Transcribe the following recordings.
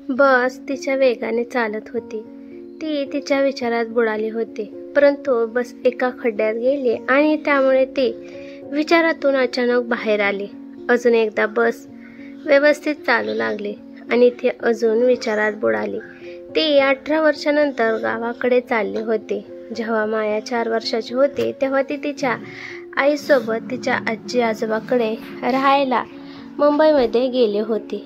बस तिच्या वेगाने चालत होती. ती तिच्या विचारात बुडाली होती. परंतु बस एका खड्ड्यात गेली आणि त्यामुळे ती विचारातून अचानक बाहेर आली. अजून एकदा बस व्यवस्थित चालू लागली आणि ती अजून विचारात बुडाली. ती 18 वर्षानंतर गावाकडे चालली होती. जेव्हा माया 4 वर्षाची होती तेव्हा ती तिच्या आईसोबत तिच्या आजी आजोबाकडे राहायला मुंबईमध्ये गेली होती.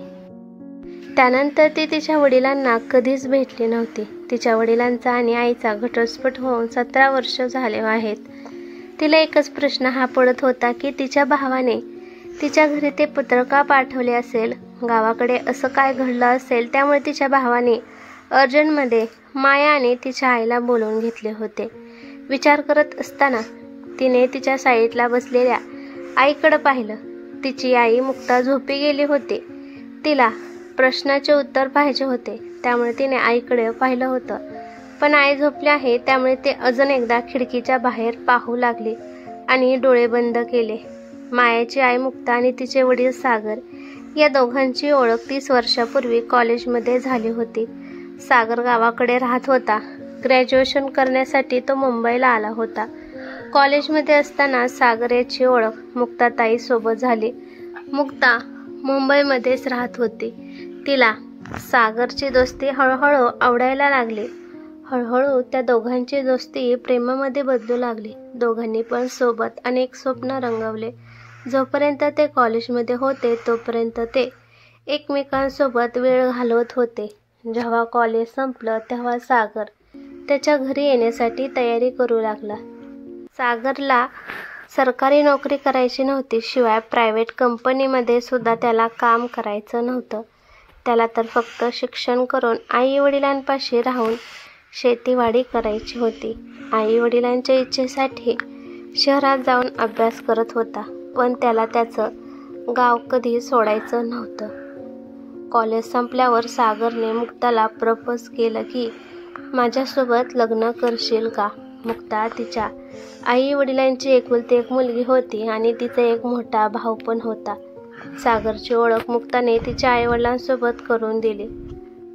त्यानंतर ती तिच्या वडिलांना कधीच भेटली नव्हती. तिच्या वडिलांचा आणि आईचा घटस्फोट होऊन 17 वर्ष झाले आहेत. तिला एकच प्रश्न हा पडत होता की तिच्या भावाने तिच्या घरी ते पत्र का पाठवले असेल, गावाकडे असं काय घडलं असेल. त्यामुळे तिच्या भावाने अर्जंटमध्ये माया आणि तिच्या आईला बोलवून घेतले होते. विचार करत असताना तिने तिच्या साईडला बसलेल्या आईकडे पाहिलं. तिची आई मुक्ता झोपी गेली होती. तिला प्रश्नाचे उत्तर पाहिजे होते त्यामुळे तिने आईकडे पाहिलं होतं. पण आई झोपली आहे त्यामुळे ते अजून एकदा खिडकीच्या बाहेर पाहू लागले आणि डोळे बंद केले. मायाची आई मुक्ता आणि तिचे वडील सागर या दोघांची ओळख 30 वर्षापूर्वी कॉलेजमध्ये झाली होती. सागर गावाकडे राहत होता. ग्रॅज्युएशन करण्यासाठी तो मुंबईला आला होता. कॉलेजमध्ये असताना सागर याची ओळख मुक्ताताईसोबत झाली. मुक्ता मुंबईमध्येच राहत होती. तिला सागरची दोस्ती हळूहळू आवडायला लागली. हळूहळू त्या दोघांची दोस्ती प्रेमामध्ये बदलू लागली. दोघांनी पण सोबत अनेक स्वप्न रंगवले. जोपर्यंत ते कॉलेजमध्ये होते तोपर्यंत ते एकमेकांसोबत वेळ घालवत होते. जेव्हा कॉलेज संपलं तेव्हा सागर त्याच्या घरी येण्यासाठी तयारी करू लागला. सागरला सरकारी नोकरी करायची नव्हती, शिवाय प्रायव्हेट कंपनीमध्ये सुद्धा त्याला काम करायचं नव्हतं. त्याला तर फक्त शिक्षण करून आई वडिलांपाशी राहून शेतीवाडी करायची होती. आई वडिलांच्या इच्छेसाठी शहरात जाऊन अभ्यास करत होता, पण त्याला त्याचं गाव कधी सोडायचं नव्हतं. कॉलेज संपल्यावर सागरने मुक्ताला प्रपोज केलं की माझ्यासोबत लग्न करशील का. मुक्ता तिच्या आई वडिलांची एकुलती एक मुलगी होती आणि तिचा एक मोठा भाऊ पण होता. सागरची ओळख मुक्ताने तिच्या आईवडिलांसोबत करून दिली.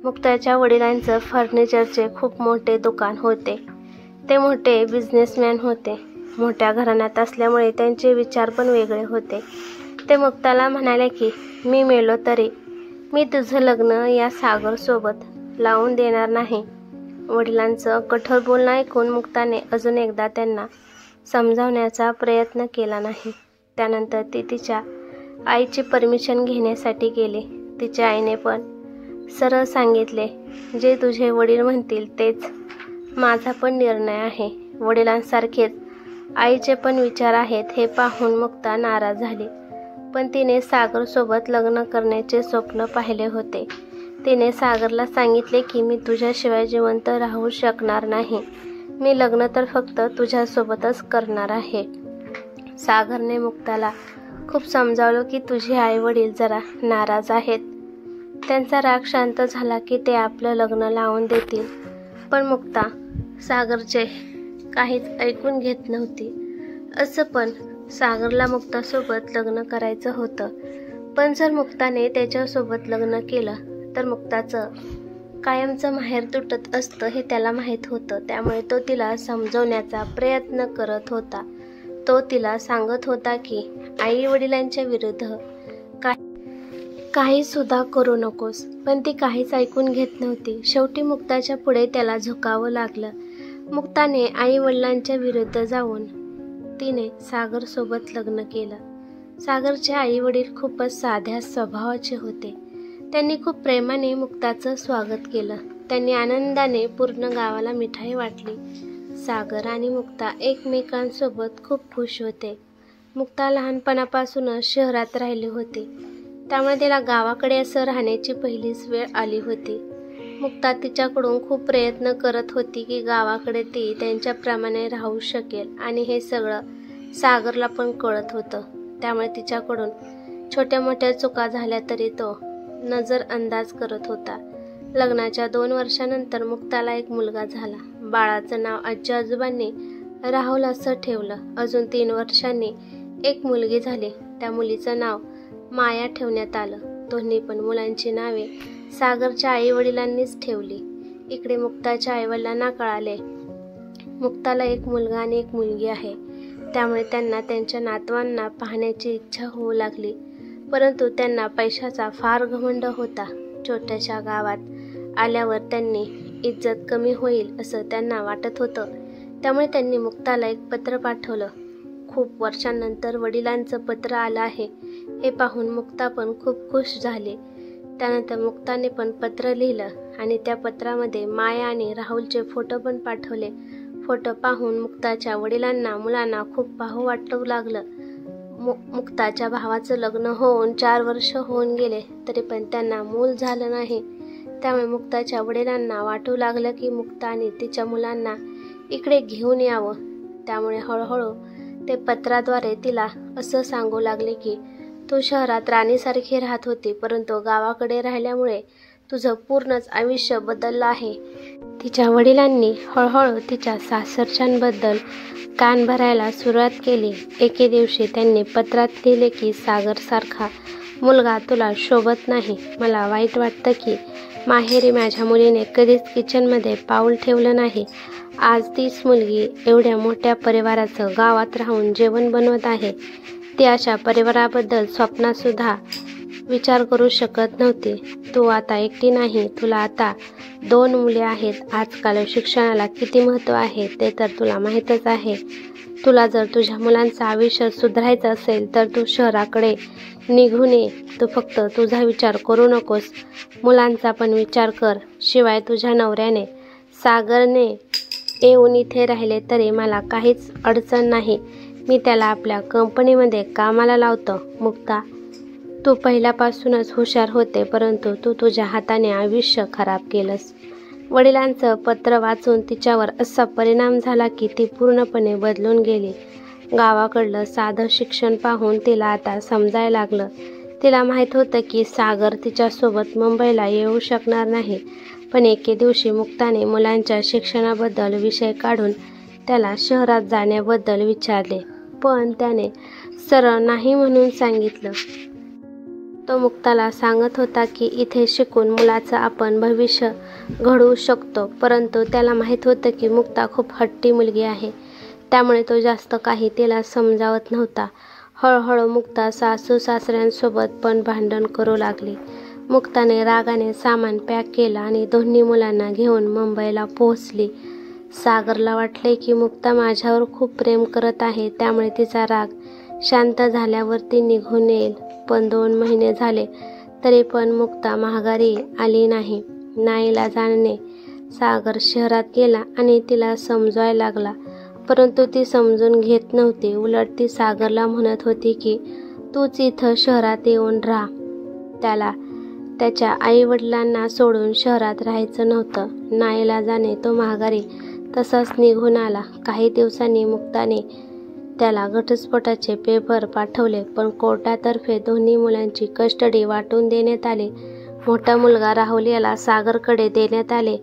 मुक्ताच्या वडिलांचं फर्निचरचे खूप मोठे दुकान होते. ते मोठे बिझनेसमॅन होते. मोठ्या घराण्यात असल्यामुळे त्यांचे विचार पण वेगळे होते. ते मुक्ताला म्हणाले की मी मेलो तरी मी तुझं लग्न या सागरसोबत लावून देणार नाही. वडिलांचं कठोर बोलणं ऐकून मुक्ताने अजून एकदा त्यांना समजावण्याचा प्रयत्न केला नाही. त्यानंतर ती तिच्या आईची परमिशन घेण्यासाठी गेली. तिच्या आईने पण सरळ सांगितले, जे तुझे वडील म्हणतील तेच माझा पण निर्णय आहे. वडिलांसारखेच आईचे पण विचार आहेत हे पाहून मुक्ता नाराज झाली. पण तिने सागरसोबत लग्न करण्याचे स्वप्न पाहिले होते. तिने सागरला सांगितले की मी तुझ्याशिवाय जिवंत राहू शकणार नाही. मी लग्न तर फक्त तुझ्यासोबतच करणार आहे. सागरने मुक्ताला खूप समजावलं की तुझे आई वडील जरा नाराज आहेत. त्यांचा राग शांत झाला की ते आपलं लग्न लावून देतील. पण मुक्ता सागरचे काहीच ऐकून घेत नव्हती. असं पण सागरला मुक्तासोबत लग्न करायचं होतं. पण जर मुक्ताने त्याच्यासोबत लग्न केलं तर मुक्ताचं कायमचं माहेर तुटत असतं हे त्याला माहीत होतं. त्यामुळे तो तिला समजवण्याचा प्रयत्न करत होता. तो तिला सांगत होता की आई वडिलांच्या विरुद्ध काही सुद्धा करू नकोस. पण ती काहीच ऐकून घेत नव्हती. शेवटी मुक्ताच्या पुढे त्याला झुकावं लागलं. मुक्ताने आई वडिलांच्या विरुद्ध जाऊन तिने सागरसोबत लग्न केलं. सागरचे आई वडील खूपच साध्या स्वभावाचे होते. त्यांनी खूप प्रेमाने मुक्ताचं स्वागत केलं. त्यांनी आनंदाने पूर्ण गावाला मिठाई वाटली. सागर आणि मुक्ता एकमेकांसोबत खूप खुश होते. मुक्ता लहानपणापासूनच शहरात राहिली होती. त्यामुळे तिला गावाकडे असं राहण्याची पहिलीच वेळ आली होती. मुक्ता तिच्याकडून खूप प्रयत्न करत होती की गावाकडे ती त्यांच्याप्रमाणे राहू शकेल आणि हे सगळं सागरला पण कळत होतं. त्यामुळे तिच्याकडून छोट्या मोठ्या चुका झाल्या तरी तो नजरअंदाज करत होता. लग्नाच्या 2 वर्षानंतर मुक्ताला एक मुलगा झाला. बाळाचं नाव आजी आजोबांनी राहुल असं ठेवलं. अजून 3 वर्षांनी एक मुलगी झाली. त्या मुलीचं नाव माया ठेवण्यात आलं. दोन्ही पण मुलांची नावे सागरच्या आई वडिलांनीच ठेवली. इकडे मुक्ताच्या आईवडिलांना कळाले मुक्ताला एक मुलगा आणि एक मुलगी आहे, त्यामुळे त्यांना त्यांच्या नातवांना पाहण्याची इच्छा होऊ लागली. परंतु त्यांना पैशाचा फार घमंड होता. छोट्याशा गावात आल्यावर त्यांनी इज्जत कमी होईल असं त्यांना वाटत होतं. त्यामुळे त्यांनी मुक्ताला एक पत्र पाठवलं. खूप वर्षांनंतर वडिलांचं पत्र आलं आहे हे पाहून मुक्ता पण खूप खुश झाली. त्यानंतर मुक्ताने पण पत्र लिहिलं आणि त्या पत्रामध्ये माया आणि राहुलचे फोटो पण पाठवले. फोटो पाहून मुक्ताच्या वडिलांना मुलांना खूप पाहू वाटू लागलं. मुक्ताच्या भावाचं लग्न होऊन 4 वर्ष होऊन गेले तरी पण त्यांना मूल झालं नाही. त्यामुळे मुक्ताच्या वडिलांना वाटू लागलं की मुक्ता आणि तिच्या मुलांना इकडे घेऊन यावं. त्यामुळे हळूहळू ते पत्राद्वारे तिला असं सांगू लागले की तू शहरात राणीसारखी राहत होती, परंतु गावाकडे राहिल्यामुळे तुझं पूर्णच आयुष्य बदललं आहे. तिच्या वडिलांनी हळूहळू तिच्या सासरच्यांबद्दल कान भरायला सुरुवात केली. एके दिवशी त्यांनी पत्रात लिहिले की सागरसारखा मुलगा तुला शोभत नाही. मला वाईट वाटतं की माहेरी माझ्या मुलीने कधीच किचनमध्ये पाऊल ठेवलं नाही. आज तीच मुलगी एवढ्या मोठ्या परिवाराचं गावात राहून जेवण बनवत आहे. ती अशा परिवाराबद्दल स्वप्नातसुद्धा विचार करू शकत नव्हती. तू आता एकटी नाही, तुला आता 2 मुले आहेत. आजकाल शिक्षणाला किती महत्त्व आहे ते तर तुला माहीतच आहे. तुला जर तुझ्या मुलांचं आयुष्य सुधारायचं असेल तर तू शहराकडे निघून ये. तू फक्त तुझा विचार करू नकोस, मुलांचा पण विचार कर. शिवाय तुझ्या नवऱ्याने सागरने येऊन इथे राहिले तरी मला काहीच अडचण नाही. मी त्याला आपल्या कंपनीमध्ये कामाला लावतो. मुक्ता, तू पहिल्यापासूनच हुशार होते, परंतु तू तुझ्या हाताने आयुष्य खराब केलंस. वडिलांचं पत्र वाचून तिच्यावर असा परिणाम झाला की ती पूर्णपणे बदलून गेली. गावाकडलं साधं शिक्षण पाहून तिला आता समजायला लागलं. तिला माहीत होतं की सागर तिच्यासोबत मुंबईला येऊ शकणार नाही. पण एके दिवशी मुक्ताने मुलांच्या शिक्षणाबद्दल विषय काढून त्याला शहरात जाण्याबद्दल विचारले, पण त्याने सरळ नाही म्हणून सांगितलं. तो मुक्ताला सांगत होता की इथे शिकून मुलाचं आपण भविष्य घडवू शकतो, परंतु त्याला माहीत होतं की मुक्ता खूप हट्टी मुलगी आहे. त्यामुळे तो जास्त काही तिला समजावत नव्हता. हळूहळू मुक्ता सासू सासऱ्यांसोबत पण भांडण करू लागली. मुक्ताने रागाने सामान पॅक केलं आणि दोन्ही मुलांना घेऊन मुंबईला पोहोचली. सागरला वाटले की मुक्ता माझ्यावर खूप प्रेम करत आहे, त्यामुळे तिचा राग शांत झाल्यावर ती निघून येईल. पण 2 महिने झाले तरी पण मुक्ता माघारी आली नाही. नाईलाजाने सागर शहरात गेला आणि तिला समजवायला लागला, परंतु ती समजून घेत नव्हती. उलट ती सागरला म्हणत होती की तूच इथं शहरात येऊन राहा. त्याला त्याच्या आईवडिलांना सोडून शहरात राहायचं नव्हतं. नाईलाजाने तो माघारी तसाच निघून आला. काही दिवसांनी मुक्ताने त्याला घटस्फोटाचे पेपर पाठवले, पण कोर्टातर्फे दोन्ही मुलांची कस्टडी वाटून देण्यात आली. मोठा मुलगा राहुल याला सागरकडे देण्यात आले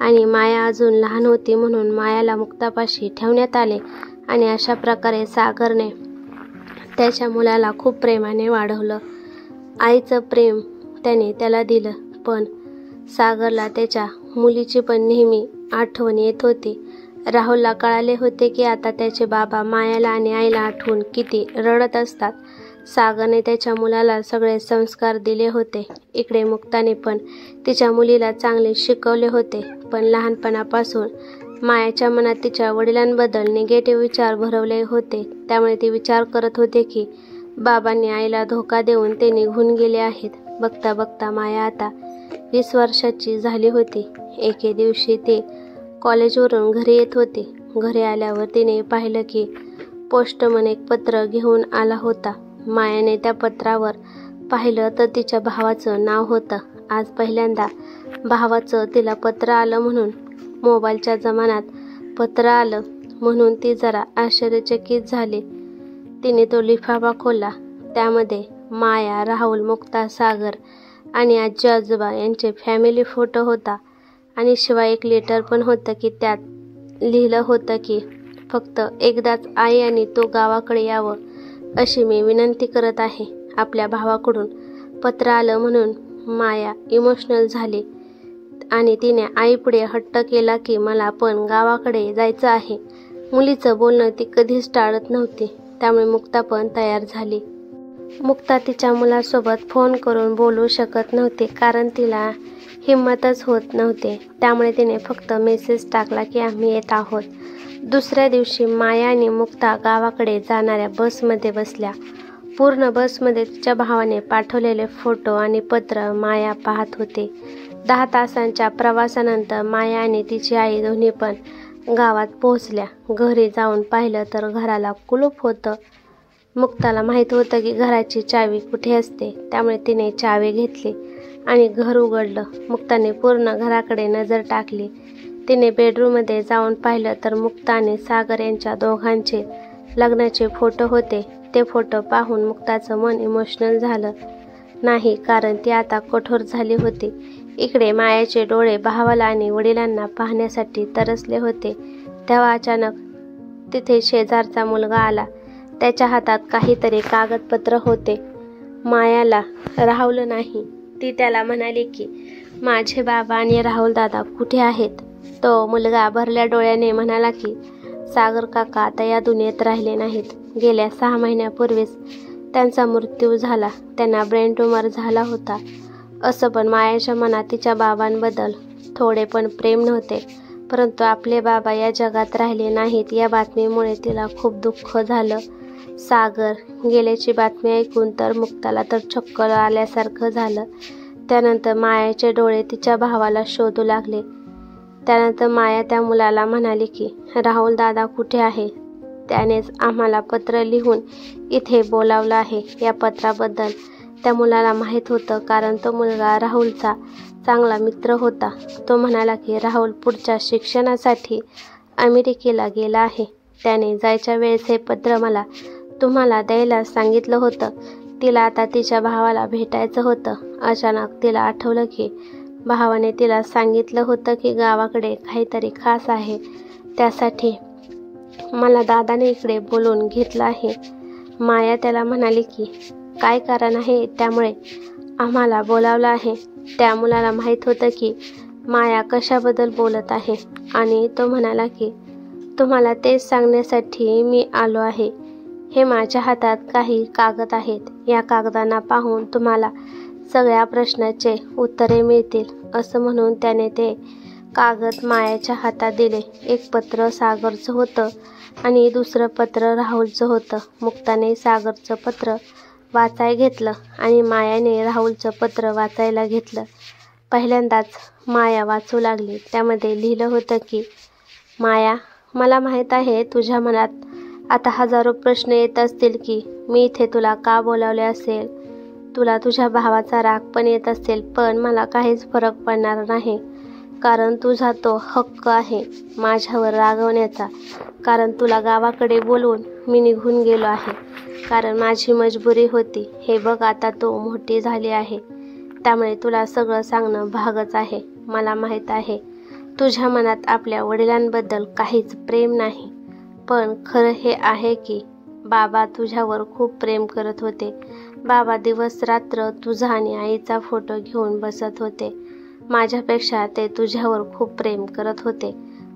आणि माया अजून लहान होती म्हणून मायाला मुक्तापाशी ठेवण्यात आले. आणि अशा प्रकारे सागरने त्याच्या मुलाला खूप प्रेमाने वाढवलं. आईचं प्रेम त्याने त्याला दिलं, पण सागरला त्याच्या मुलीची पण नेहमी आठवण येत होती. राहुलला कळाले होते की आता त्याचे बाबा मायाला आणि आईला आठवून किती रडत असतात. सागरने त्याच्या मुलाला सगळे संस्कार दिले होते. इकडे मुक्ताने पण तिच्या मुलीला चांगले शिकवले होते, पण लहानपणापासून मायाच्या मनात तिच्या वडिलांबद्दल निगेटिव्ह विचार भरवले होते. त्यामुळे ती विचार करत होते की बाबांनी आईला धोका देऊन ते निघून गेले आहेत. बघता बघता माया आता 20 वर्षाची झाली होती. एके दिवशी ती कॉलेजवरून घरी येत होती. घरी आल्यावर तिने पाहिलं की पोस्टमन एक पत्र घेऊन आला होता. मायाने त्या पत्रावर पाहिलं तर तिच्या भावाचं नाव होतं. आज पहिल्यांदा भावाचं तिला पत्र आलं म्हणून. मोबाईलच्या जमान्यात पत्र आलं म्हणून ती जरा आश्चर्यचकित झाली. तिने तो लिफाफा खोलला. त्यामध्ये माया, राहुल, मुक्ता, सागर आणि आजी आजोबा यांचे फॅमिली फोटो होता. आणि शिवाय एक लेटर पण होतं की त्यात लिहिलं होतं की फक्त एकदाच आई आणि तो गावाकडे यावं अशी मी विनंती करत आहे. आपल्या भावाकडून पत्र आलं म्हणून माया इमोशनल झाली आणि तिने आईपुढे हट्ट केला की मला पण गावाकडे जायचं आहे. मुलीचं बोलणं ती कधीच टाळत नव्हती, त्यामुळे मुक्ता पण तयार झाली. मुक्ता तिच्या मुलासोबत फोन करून बोलू शकत नव्हती, कारण तिला हिम्मतच होत नव्हते. त्यामुळे तिने फक्त मेसेज टाकला की आम्ही येत आहोत. दुसऱ्या दिवशी माया आणि मुक्ता गावाकडे जाणाऱ्या बसमध्ये बसल्या. पूर्ण बसमध्ये तिच्या भावाने पाठवलेले फोटो आणि पत्र माया पाहत होते. 10 तासांच्या प्रवासानंतर माया आणि तिची आई दोन्ही पण गावात पोहोचल्या. घरी जाऊन पाहिलं तर घराला कुलूप होतं. मुक्ताला माहीत होतं की घराची चावी कुठे असते, त्यामुळे तिने चावी घेतली आणि घर उघडलं. मुक्ताने पूर्ण घराकडे नजर टाकली. तिने बेडरूममध्ये जाऊन पाहिलं तर मुक्ता आणि सागर यांच्या दोघांचे लग्नाचे फोटो होते. ते फोटो पाहून मुक्ताचं मन इमोशनल झालं नाही, कारण ती आता कठोर झाली होती. इकडे मायाचे डोळे भावाला आणि वडिलांना पाहण्यासाठी तरसले होते. तेव्हा अचानक तिथे शेजारचा मुलगा आला. त्याच्या हातात काहीतरी कागदपत्र होते. मायाला राहुलं नाही. ती त्याला म्हणाली की माझे बाबा आणि राहुल दादा कुठे आहेत? तो मुलगा भरल्या डोळ्याने म्हणाला की सागर काका आता या दुनियेत राहिले नाहीत. गेल्या 6 महिन्यापूर्वीच त्यांचा मृत्यू झाला. त्यांना ब्रेन ट्यूमर झाला होता. असं पण मायाच्या मनात तिच्या बाबांबद्दल थोडे पण प्रेम नव्हते. परंतु आपले बाबा या जगात राहिले नाहीत या बातमीमुळे तिला खूप दुःख झालं. सागर गेल्याची बातमी ऐकून तर मुक्ताला तर चक्कर आल्यासारखं झालं. त्यानंतर मायाचे डोळे तिच्या भावाला शोधू लागले. त्यानंतर माया त्या मुलाला म्हणाली की राहुल दादा कुठे आहे? त्यानेच आम्हाला पत्र लिहून इथे बोलावलं आहे. या पत्राबद्दल त्या मुलाला माहीत होतं, कारण तो मुलगा राहुलचा चांगला मित्र होता. तो म्हणाला की राहुल पुढच्या शिक्षणासाठी अमेरिकेला गेला आहे. त्याने जायच्या वेळेस हे पत्र मला तुम्हाला द्यायला सांगितलं होतं. तिला आता तिच्या भावाला भेटायचं होतं. अचानक तिला आठवलं की भावाने तिला सांगितलं होतं की गावाकडे काहीतरी खास आहे, त्यासाठी मला दादाने इकडे बोलवून घेतलं आहे. माया त्याला म्हणाली की काय कारण आहे त्यामुळे आम्हाला बोलावलं आहे? त्या मुलाला माहीत होतं की माया कशाबद्दल बोलत आहे आणि तो म्हणाला की तुम्हाला तेच सांगण्यासाठी मी आलो आहे. हे माझ्या हातात काही कागद आहेत. या कागदांना पाहून तुम्हाला सगळ्या प्रश्नाचे उत्तरे मिळतील. असं म्हणून त्याने ते कागद मायाच्या हातात दिले. एक पत्र सागरचं होतं आणि दुसरं पत्र राहुलचं होतं. मुक्ताने सागरचं पत्र वाचाय घेतलं आणि मायाने राहुलचं पत्र वाचायला घेतलं. पहिल्यांदाच माया वाचू लागली. त्यामध्ये लिहिलं होतं की माया, मला माहीत आहे तुझ्या मनात आता हजारो प्रश्न येत असतील की मी इथे तुला का बोलावले असेल. तुला तुझ्या भावाचा राग पण येत असेल, पण मला काहीच फरक पडणार नाही, कारण तुझा तो हक्क आहे माझ्यावर रागवण्याचा. कारण तुला गावाकडे बोलवून मी निघून गेलो आहे, कारण माझी मजबुरी होती. हे बघ आता तू मोठी झाली आहे, त्यामुळे तुला सगळं सांगणं भागच आहे. मला माहीत आहे तुझ्या मनात आपल्या वडिलांबद्दल काहीच प्रेम नाही, पण खरं हे आहे की बाबा तुझ्यावर खूप प्रेम करत होते. बाबा दिवस रात्र तुझा आणि आईचा फोटो घेऊन बसत होते. माझ्यापेक्षा ते तुझ्यावर खूप प्रेम करत होते.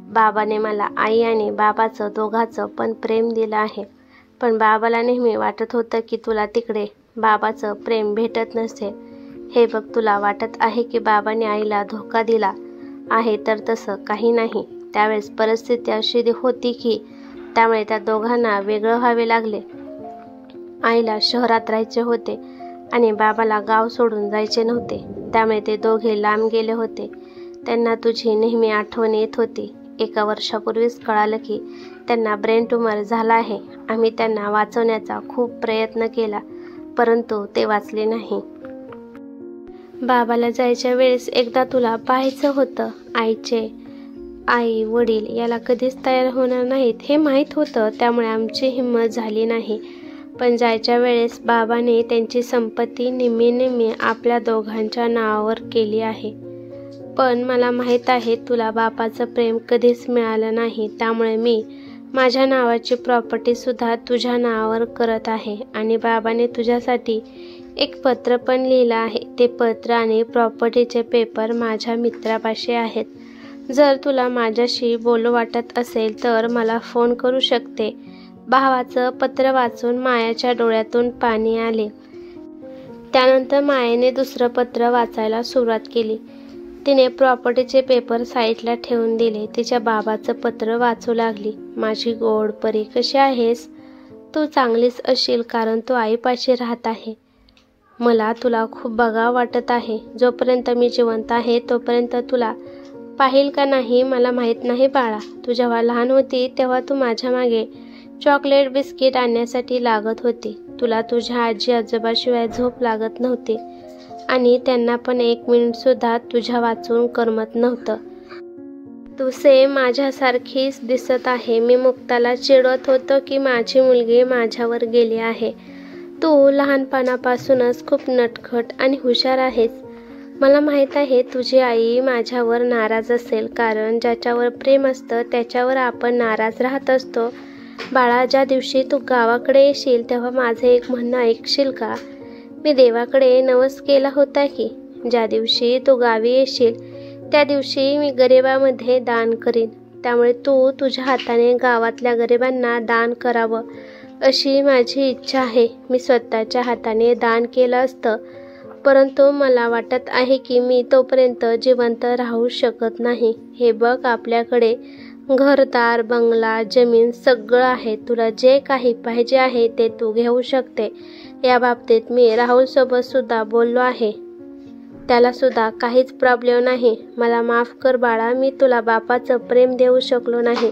बाबाने मला आई आणि बाबाचं दोघांचं पण प्रेम दिलं आहे, पण बाबाला नेहमी वाटत होतं की तुला तिकडे बाबाचं प्रेम भेटत नसेल. हे बघ, तुला वाटत आहे की बाबाने आईला धोका दिला आहे, तर तसं काही नाही. त्यावेळेस परिस्थिती अशी होती की त्यामुळे त्या दोघांना वेगळं व्हावे लागले. आईला शहरात राहायचे होते आणि बाबाला गाव सोडून जायचे नव्हते, त्यामुळे ते दोघे लांब गेले होते. त्यांना तुझी नेहमी आठवण येत होती. 1 वर्षापूर्वीच कळालं की त्यांना ब्रेन ट्यूमर झाला आहे. आम्ही त्यांना वाचवण्याचा खूप प्रयत्न केला, परंतु ते वाचले नाही. बाबाला जायच्या वेळेस एकदा तुला पाहायचं होतं. आई वडील याला कधीच तयार होणार नाहीत हे माहीत होतं, त्यामुळे आमची हिंमत झाली नाही. पण जायच्या वेळेस बाबाने त्यांची संपत्ती निम्मी आपल्या दोघांच्या नावावर केली आहे. पण मला माहीत आहे तुला बापाचं प्रेम कधीच मिळालं नाही, त्यामुळे मी माझ्या नावाची प्रॉपर्टीसुद्धा तुझ्या नावावर करत आहे. आणि बाबाने तुझ्यासाठी एक पत्र पण लिहिलं आहे. ते पत्र आणि प्रॉपर्टीचे पेपर माझ्या मित्रापाशी आहेत. जर तुला माझ्याशी बोलू वाटत असेल तर मला फोन करू शकते. भावाचं पत्र वाचून मायाच्या डोळ्यातून पाणी आले. त्यानंतर मायाने दुसरं पत्र वाचायला सुरुवात केली. तिने प्रॉपर्टीचे पेपर साईडला ठेवून दिले. तिच्या बाबाचं पत्र वाचू लागली. माझी गोड परी, कशी आहेस? तू चांगलीच असशील, कारण तू आईपाशी राहत आहे. मला तुला खूप बघावं वाटत आहे. जोपर्यंत मी जिवंत आहे तोपर्यंत तुला पाहिल का नाही मला माहीत नाही बाळा. तू जेव्हा लहान होती तेव्हा तू माझ्या मागे चॉकलेट बिस्किट आणण्यासाठी लागत होती. तुला तुझ्या आजी आजोबाशिवाय झोप लागत नव्हती आणि त्यांना पण 1 मिनिटसुद्धा तुझ्या वाचून करमत नव्हतं. तू सेम माझ्यासारखीच दिसत आहे. मी मुक्ताला चिडवत होतो की माझी मुलगी माझ्यावर गेली आहे. तू लहानपणापासूनच खूप नटखट आणि हुशार आहेस. मला माहीत आहे तुझी आई माझ्यावर नाराज असेल, कारण ज्याच्यावर प्रेम असतं त्याच्यावर आपण नाराज राहत असतो. बाळा, ज्या दिवशी तू गावाकडे येशील तेव्हा माझं एक म्हणणं ऐकशील का? मी देवाकडे नवस केला होता की ज्या दिवशी तू गावी येशील त्या दिवशी मी गरिबांमध्ये दान करीन. त्यामुळे तू तुझ्या हाताने गावातल्या गरिबांना दान करावं अशी माझी इच्छा आहे. मी स्वतःच्या हाताने दान केलं असतं, परंतु मला वाटत आहे की मी तोपर्यंत जिवंत राहू शकत नाही. हे बघ, आपल्याकडे घरदार, बंगला, जमीन सगळं आहे. तुला जे काही पाहिजे आहे ते तू घेऊ शकते. या बाबतीत मी राहुलसोबत सुद्धा बोललो आहे. त्याला सुद्धा काहीच प्रॉब्लेम नाही. मला माफ कर बाळा, मी तुला बापाचं प्रेम देऊ शकलो नाही.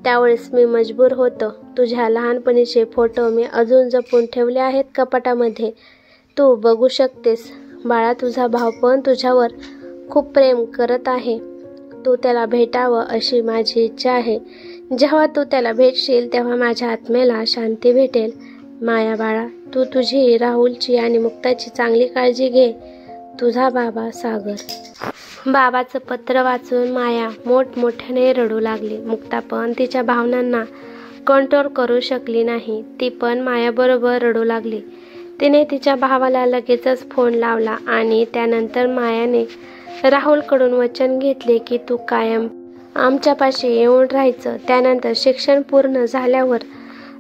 त्यावेळेस मी मजबूर होतो. तुझ्या लहानपणीचे फोटो मी अजून जपून ठेवले आहेत कपाटामध्ये. तू बघू शकतेस. बाळा, तुझा भाऊ पण तुझ्यावर खूप प्रेम करत आहे. तू त्याला भेटावं अशी माझी इच्छा आहे. जेव्हा तू त्याला भेटशील तेव्हा माझ्या आत्म्याला शांती भेटेल. माया बाळा, तू तुझी, राहुलची आणि मुक्ताची चांगली काळजी घे. तुझा बाबा सागर. बाबाचं पत्र वाचून माया मोठमोठ्याने रडू लागली. मुक्ता पण तिच्या भावनांना कंट्रोल करू शकली नाही. ती पण मायाबरोबर रडू लागली. तिने तिच्या भावाला लगेचच फोन लावला आणि त्यानंतर मायाने राहुलकडून वचन घेतले की तू कायम आमच्यापाशी येऊन राहायचं. त्यानंतर शिक्षण पूर्ण झाल्यावर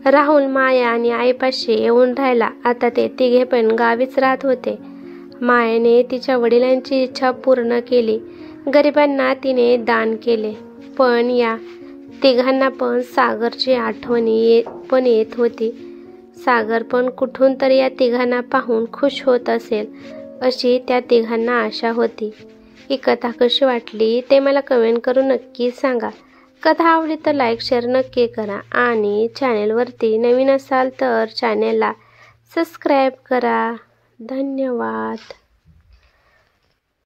राहुल माया आणि आईपाशी येऊन राहिला. आता ते तिघे पण गावीच राहत होते. मायाने तिच्या वडिलांची इच्छा पूर्ण केली. गरिबांना तिने दान केले. पण या तिघांना पण सागरची आठवण येत होती. सागर पण कुठून तरी या तिघांना पाहून खुश होत असेल अशी त्या तिघांना आशा होती. ही कथा कशी वाटली ते मला कमेंट करून नक्की सांगा. कथा आवडली तर लाईक शेअर नक्की करा आणि चॅनेलवरती नवीन असाल तर चॅनेलला सबस्क्राईब करा. धन्यवाद.